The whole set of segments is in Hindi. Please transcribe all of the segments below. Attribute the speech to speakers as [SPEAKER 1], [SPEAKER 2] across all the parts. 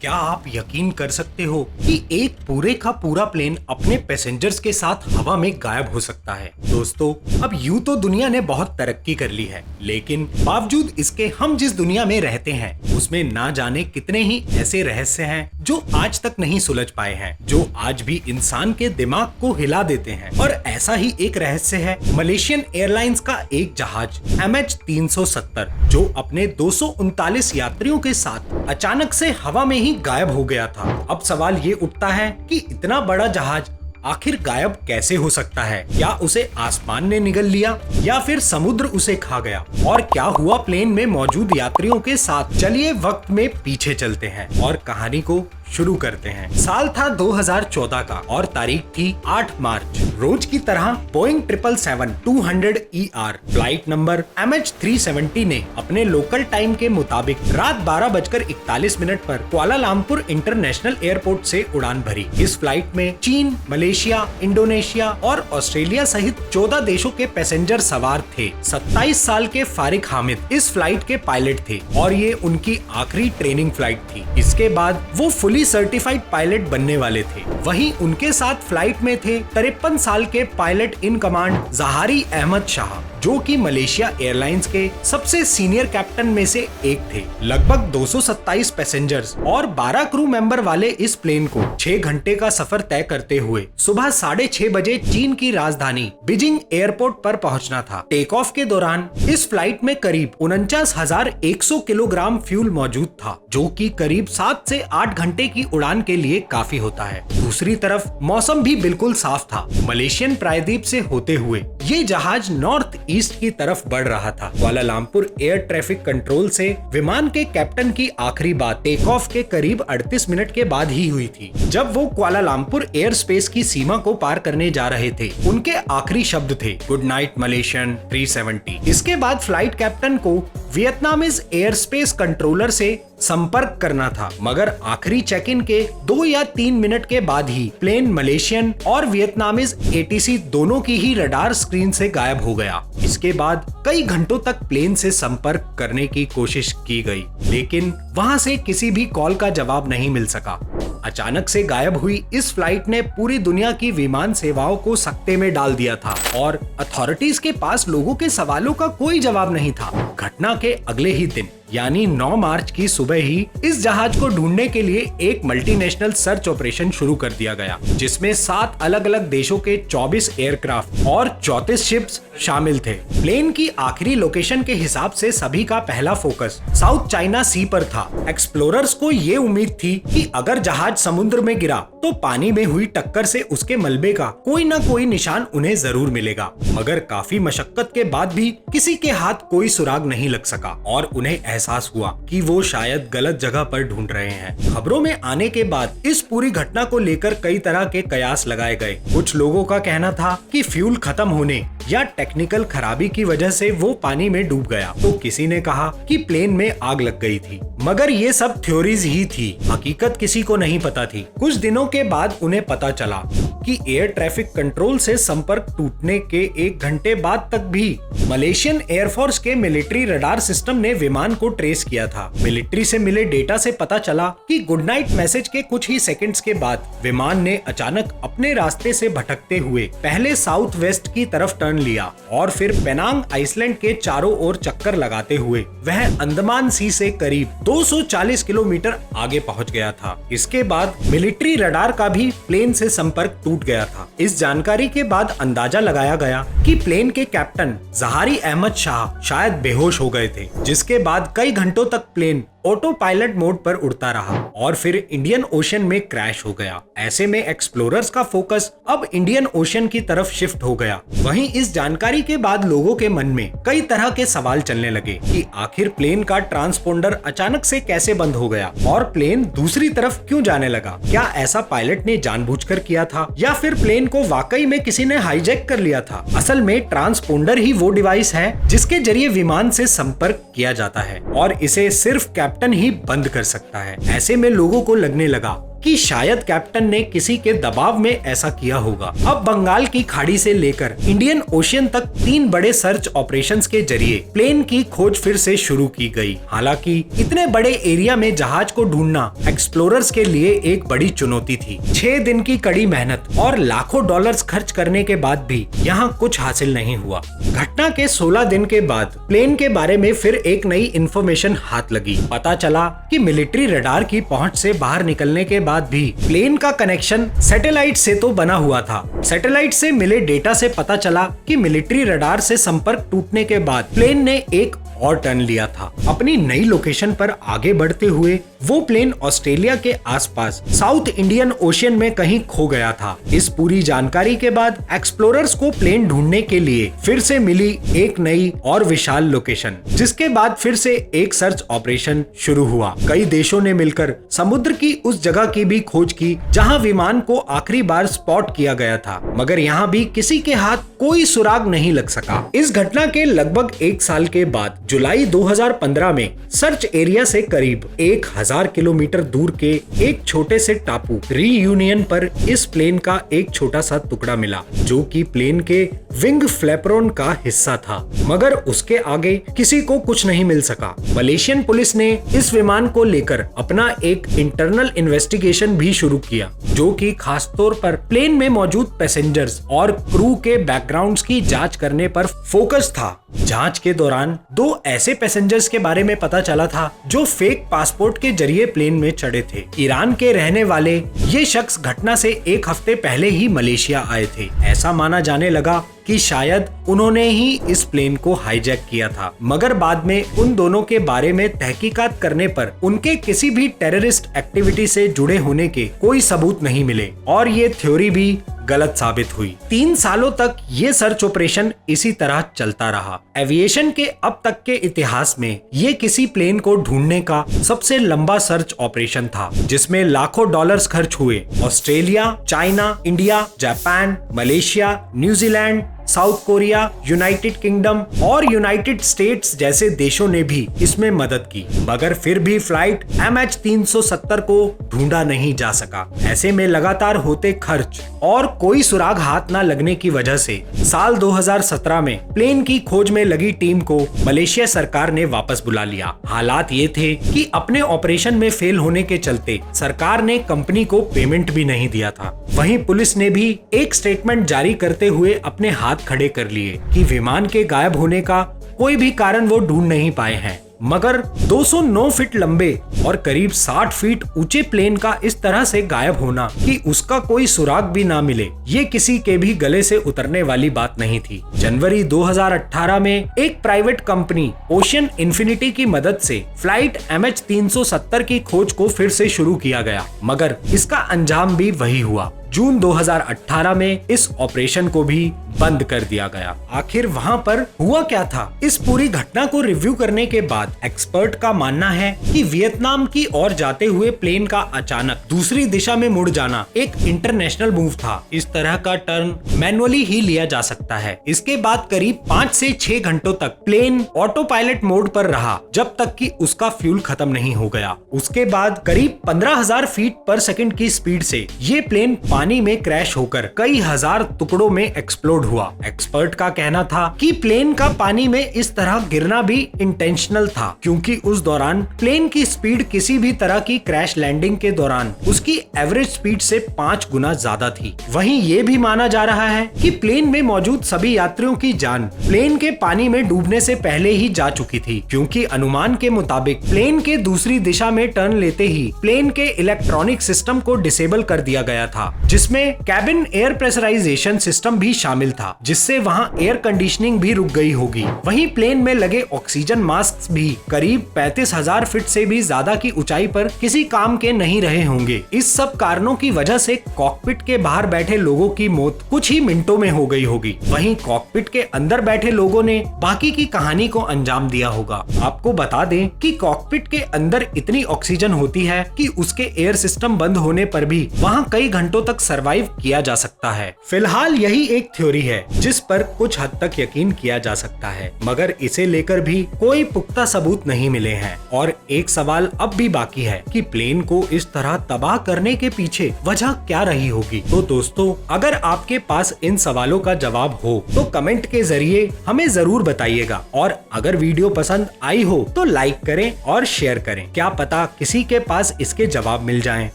[SPEAKER 1] क्या आप यकीन कर सकते हो कि एक पूरे का पूरा प्लेन अपने पैसेंजर्स के साथ हवा में गायब हो सकता है। दोस्तों, अब यूं तो दुनिया ने बहुत तरक्की कर ली है, लेकिन बावजूद इसके हम जिस दुनिया में रहते हैं उसमें ना जाने कितने ही ऐसे रहस्य हैं जो आज तक नहीं सुलझ पाए हैं, जो आज भी इंसान के दिमाग को हिला देते हैं। और ऐसा ही एक रहस्य है मलेशियन एयरलाइंस का एक जहाज MH370, जो अपने 239 यात्रियों के साथ अचानक से हवा में ही गायब हो गया था। अब सवाल ये उठता है कि इतना बड़ा जहाज आखिर गायब कैसे हो सकता है? क्या उसे आसमान ने निगल लिया या फिर समुद्र उसे खा गया? और क्या हुआ प्लेन में मौजूद यात्रियों के साथ? चलिए वक्त में पीछे चलते हैं और कहानी को शुरू करते हैं। साल था 2014 का और तारीख थी 8 मार्च। रोज की तरह Boeing 777-200ER flight number MH370 ने अपने लोकल टाइम के मुताबिक रात 12:41 पर कुआलालंपुर इंटरनेशनल एयरपोर्ट से उड़ान भरी। इस फ्लाइट में चीन, मलेशिया, इंडोनेशिया और ऑस्ट्रेलिया सहित 14 देशों के पैसेंजर सवार थे। 27 साल के फारिक हामिद इस फ्लाइट के पायलट थे और ये उनकी आखिरी ट्रेनिंग फ्लाइट थी। इसके बाद वो फुली सर्टिफाइड पायलट बनने वाले थे। वहीं उनके साथ फ्लाइट में थे 53 साल के pilot in command Zaharie Ahmad Shah, जो कि मलेशिया एयरलाइंस के सबसे सीनियर कैप्टन में से एक थे। लगभग 227 पैसेंजर्स और 12 क्रू मेंबर वाले इस प्लेन को 6 घंटे का सफर तय करते हुए सुबह 6:30 बजे चीन की राजधानी बीजिंग एयरपोर्ट पर पहुंचना था। टेक ऑफ के दौरान इस फ्लाइट में करीब 49,100 किलोग्राम फ्यूल मौजूद था, जो कि करीब 7 से 8 घंटे की उड़ान के लिए काफी होता है। दूसरी तरफ मौसम भी बिल्कुल साफ था। मलेशियन प्रायद्वीप से होते हुए ये जहाज नॉर्थ ईस्ट की तरफ बढ़ रहा था। कुआलालंपुर एयर ट्रैफिक कंट्रोल से विमान के कैप्टन की आखिरी बात टेक ऑफ के करीब 38 मिनट के बाद ही हुई थी, जब वो कुआलालंपुर एयर स्पेस की सीमा को पार करने जा रहे थे। उनके आखिरी शब्द थे, गुड नाइट मलेशियन 370। इसके बाद फ्लाइट कैप्टन को वियतनामीज एयर स्पेस कंट्रोलर से संपर्क करना था, मगर आखिरी चेक इन के 2 या 3 मिनट के बाद ही प्लेन मलेशियन और वियतनामीज ATC दोनों की ही रडार स्क्रीन से गायब हो गया। इसके बाद कई घंटों तक प्लेन से संपर्क करने की कोशिश की गई, लेकिन वहां से किसी भी कॉल का जवाब नहीं मिल सका। अचानक से गायब हुई इस फ्लाइट ने पूरी दुनिया की विमान सेवाओं को सकते में डाल दिया था और अथॉरिटीज के पास लोगों के सवालों का कोई जवाब नहीं था। घटना के अगले ही दिन यानी 9 मार्च की सुबह ही इस जहाज को ढूंढने के लिए एक मल्टीनेशनल सर्च ऑपरेशन शुरू कर दिया गया, जिसमें 7 अलग अलग देशों के 24 एयरक्राफ्ट और 34 शिप्स शामिल थे। प्लेन की आखिरी लोकेशन के हिसाब से सभी का पहला फोकस साउथ चाइना सी पर था। एक्सप्लोरर्स को ये उम्मीद थी कि अगर जहाज समुद्र में गिरा तो पानी में हुई टक्कर से उसके मलबे का कोई न कोई निशान उन्हें जरूर मिलेगा, मगर काफी मशक्कत के बाद भी किसी के हाथ कोई सुराग नहीं लग सका और उन्हें एहसास हुआ कि वो शायद गलत जगह पर ढूंढ रहे हैं। खबरों में आने के बाद इस पूरी घटना को लेकर कई तरह के कयास लगाए गए। कुछ लोगों का कहना था कि फ्यूल खत्म होने या टेक्निकल खराबी की वजह से वो पानी में डूब गया, तो किसी ने कहा कि प्लेन में आग लग गई थी, मगर ये सब थ्योरीज ही थी। हकीकत किसी को नहीं पता थी। कुछ दिनों के बाद उन्हें पता चला कि एयर ट्रैफिक कंट्रोल से संपर्क टूटने के 1 घंटे बाद तक भी मलेशियन एयरफोर्स के मिलिट्री रडार सिस्टम ने विमान को ट्रेस किया था। मिलिट्री से मिले डेटा से पता चला कि गुड नाइट मैसेज के कुछ ही सेकंड्स के बाद विमान ने अचानक अपने रास्ते से भटकते हुए पहले साउथ वेस्ट की तरफ टर्न लिया और फिर पेनांग आइसलैंड के चारों ओर चक्कर लगाते हुए वह अंडमान सी से करीब 240 किलोमीटर आगे पहुंच गया था। इसके बाद मिलिट्री रडार का भी प्लेन से संपर्क टूट गया था। इस जानकारी के बाद अंदाजा लगाया गया कि प्लेन के कैप्टन जहारी अहमद शाह शायद बेहोश हो गए थे, जिसके बाद कई घंटों तक प्लेन ऑटो पायलट मोड पर उड़ता रहा और फिर इंडियन ओशन में क्रैश हो गया। ऐसे में एक्सप्लोरर्स का फोकस अब इंडियन ओशन की तरफ शिफ्ट हो गया। वहीं इस जानकारी के बाद लोगों के मन में कई तरह के सवाल चलने लगे कि आखिर प्लेन का ट्रांसपोंडर अचानक से कैसे बंद हो गया और प्लेन दूसरी तरफ क्यों जाने लगा। क्या ऐसा पायलट ने जानबूझकर किया था या फिर प्लेन को वाकई में किसी ने हाईजैक कर लिया था? असल में ट्रांसपोंडर ही वो डिवाइस है जिसके जरिए विमान से संपर्क किया जाता है और इसे सिर्फ कैप्टन ही बंद कर सकता है। ऐसे में लोगों को लगने लगा कि शायद कैप्टन ने किसी के दबाव में ऐसा किया होगा। अब बंगाल की खाड़ी से लेकर इंडियन ओशियन तक 3 बड़े सर्च ऑपरेशंस के जरिए प्लेन की खोज फिर से शुरू की गई। हालांकि इतने बड़े एरिया में जहाज को ढूंढना एक्सप्लोरर्स के लिए एक बड़ी चुनौती थी। 6 दिन की कड़ी मेहनत और लाखों डॉलर्स खर्च करने के बाद भी यहाँ कुछ हासिल नहीं हुआ। घटना के 16 दिन के बाद प्लेन के बारे में फिर एक नई इंफॉर्मेशन हाथ लगी। पता चला कि मिलिट्री रडार की पहुंच से बाहर निकलने के बाद भी प्लेन का कनेक्शन सैटेलाइट से तो बना हुआ था। सैटेलाइट से मिले डेटा से पता चला कि मिलिट्री रडार से संपर्क टूटने के बाद प्लेन ने एक और टर्न लिया था। अपनी नई लोकेशन पर आगे बढ़ते हुए वो प्लेन ऑस्ट्रेलिया के आसपास साउथ इंडियन ओशियन में कहीं खो गया था। इस पूरी जानकारी के बाद एक्सप्लोरर्स को प्लेन ढूंढने के लिए फिर से मिली एक नई और विशाल लोकेशन, जिसके बाद फिर से एक सर्च ऑपरेशन शुरू हुआ। कई देशों ने मिलकर समुद्र की उस जगह की भी खोज की जहां विमान को आखिरी बार स्पॉट किया गया था, मगर यहाँ भी किसी के हाथ कोई सुराग नहीं लग सका। इस घटना के लगभग 1 साल के बाद जुलाई 2015 में सर्च एरिया से करीब 1000 किलोमीटर दूर के एक छोटे से टापू रीयूनियन पर इस प्लेन का एक छोटा सा टुकड़ा मिला, जो कि प्लेन के विंग फ्लैपरोन का हिस्सा था, मगर उसके आगे किसी को कुछ नहीं मिल सका। मलेशियन पुलिस ने इस विमान को लेकर अपना एक इंटरनल इन्वेस्टिगेशन भी शुरू किया, जो कि खासतौर पर प्लेन में मौजूद पैसेंजर्स और क्रू के बैकग्राउंड्स की जांच करने पर फोकस था। जांच के दौरान 2 ऐसे पैसेंजर्स के बारे में पता चला था जो फेक पासपोर्ट के जरिए प्लेन में चढ़े थे। ईरान के रहने वाले ये शख्स घटना से 1 हफ्ते पहले ही मलेशिया आए थे। ऐसा माना जाने लगा कि शायद उन्होंने ही इस प्लेन को हाईजैक किया था, मगर बाद में उन दोनों के बारे में तहकीकात करने पर उनके किसी भी टेररिस्ट एक्टिविटी से जुड़े होने के कोई सबूत नहीं मिले और ये थ्योरी भी गलत साबित हुई। 3 सालों तक ये सर्च ऑपरेशन इसी तरह चलता रहा। एविएशन के अब तक के इतिहास में ये किसी प्लेन को ढूंढने का सबसे लंबा सर्च ऑपरेशन था, जिसमें लाखों डॉलर्स खर्च हुए। Australia, China, India, Japan, Malaysia, New Zealand, south Korea, United kingdom और यूनाइटेड स्टेट्स जैसे देशों ने भी इसमें मदद की, मगर फिर भी फ्लाइट MH370 को ढूंढा नहीं जा सका। ऐसे में लगातार होते खर्च और कोई सुराग हाथ न लगने की वजह से साल 2017 में प्लेन की खोज में लगी टीम को मलेशिया सरकार ने वापस बुला लिया। हालात ये थे कि अपने ऑपरेशन में फेल होने के चलते सरकार ने कंपनी को पेमेंट भी नहीं दिया था। वहीं पुलिस ने भी एक स्टेटमेंट जारी करते हुए अपने हाथ खड़े कर लिए कि विमान के गायब होने का कोई भी कारण वो ढूंढ नहीं पाए हैं, मगर 209 फीट लंबे और करीब 60 फीट ऊंचे प्लेन का इस तरह से गायब होना कि उसका कोई सुराग भी ना मिले, ये किसी के भी गले से उतरने वाली बात नहीं थी। जनवरी 2018 में एक प्राइवेट कंपनी ओशियन इन्फिनिटी की मदद से फ्लाइट MH370 की खोज को फिर से शुरू किया गया, मगर इसका अंजाम भी वही हुआ। जून 2018 में इस ऑपरेशन को भी बंद कर दिया गया। आखिर वहां पर हुआ क्या था? इस पूरी घटना को रिव्यू करने के बाद एक्सपर्ट का मानना है कि वियतनाम की ओर जाते हुए प्लेन का अचानक दूसरी दिशा में मुड़ जाना एक इंटरनेशनल मूव था। इस तरह का टर्न मैनुअली ही लिया जा सकता है। इसके बाद करीब 5 से 6 घंटों तक प्लेन ऑटो पायलट मोड पर रहा, जब तक कि उसका फ्यूल खत्म नहीं हो गया। उसके बाद करीब 15,000 फीट पर सेकंड की स्पीड से ये प्लेन पानी में क्रैश होकर कई हजार टुकड़ों में एक्सप्लोड हुआ। एक्सपर्ट का कहना था कि प्लेन का पानी में इस तरह गिरना भी इंटेंशनल था, क्योंकि उस दौरान प्लेन की स्पीड किसी भी तरह की क्रैश लैंडिंग के दौरान उसकी एवरेज स्पीड से 5 गुना ज्यादा थी। वहीं ये भी माना जा रहा है कि प्लेन में मौजूद सभी यात्रियों की जान प्लेन के पानी में डूबने से पहले ही जा चुकी थी, क्योंकि अनुमान के मुताबिक प्लेन के दूसरी दिशा में टर्न लेते ही प्लेन के इलेक्ट्रॉनिक सिस्टम को डिसेबल कर दिया गया था, जिसमें कैबिन एयर प्रेशराइजेशन सिस्टम भी शामिल था, जिससे वहां एयर कंडीशनिंग भी रुक गई होगी। वहीं प्लेन में लगे ऑक्सीजन मास्क भी करीब 35,000 फीट से भी ज्यादा की ऊंचाई पर किसी काम के नहीं रहे होंगे। इस सब कारणों की वजह से कॉकपिट के बाहर बैठे लोगों की मौत कुछ ही मिनटों में हो गई होगी। वहीं कॉकपिट के अंदर बैठे लोगों ने बाकी की कहानी को अंजाम दिया होगा। आपको बता दें कि कॉकपिट के अंदर इतनी ऑक्सीजन होती है कि उसके एयर सिस्टम बंद होने पर भी वहाँ कई घंटों तक सरवाइव किया जा सकता है। फिलहाल यही एक थ्योरी है जिस पर कुछ हद तक यकीन किया जा सकता है, मगर इसे लेकर भी कोई पुख्ता सबूत नहीं मिले हैं। और एक सवाल अब भी बाकी है कि प्लेन को इस तरह तबाह करने के पीछे वजह क्या रही होगी। तो दोस्तों, अगर आपके पास इन सवालों का जवाब हो तो कमेंट के जरिए हमें जरूर बताइएगा, और अगर वीडियो पसंद आई हो तो लाइक करें और शेयर करें। क्या पता किसी के पास इसके जवाब मिल जाएं।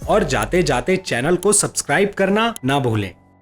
[SPEAKER 1] और जाते जाते चैनल को सब्सक्राइब करना ना भूलें।